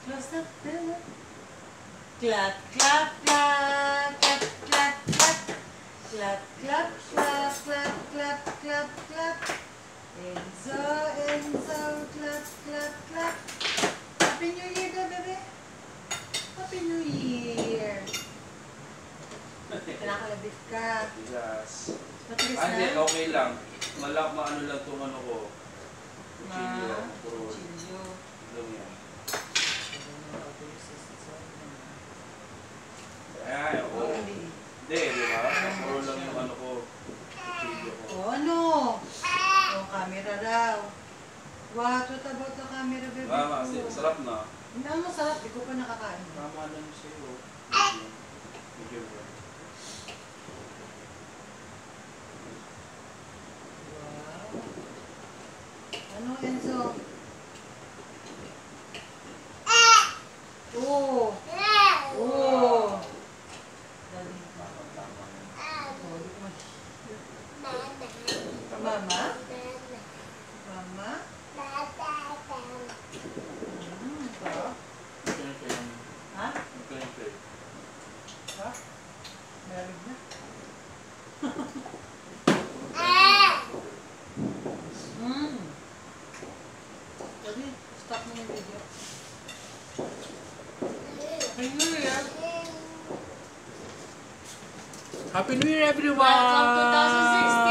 Close the door. Clap, clap, clap, clap, clap, clap. Clap, clap, clap, clap, clap, clap, clap. Enzo, Enzo, clap, clap, clap. Happy New Year daw, bebe. Happy New Year. Kinakalabit ka. Yes. Matigas Hindi, na? okay lang. Maano lang itong ano ko. Kuchilyo. Puro. Kuchilyo. Lang yan. Ay, oo. Hindi, di ba? Puro lang yung ano ko. Kuchilyo ko. O ano? O, camera raw. What about the camera, bebe? Mama, sarap na. Hindi ang masarap. Di ko pa nakakain. Tama lang sa'yo. Medyo ba? Wow. Ano, Enzo? Oh! Oh! Dali. Mama? Mama? Ha? Ha? Meron na. Dali, stop mo yung video. Happy New Year! Happy New Year, everyone! Welcome 2016!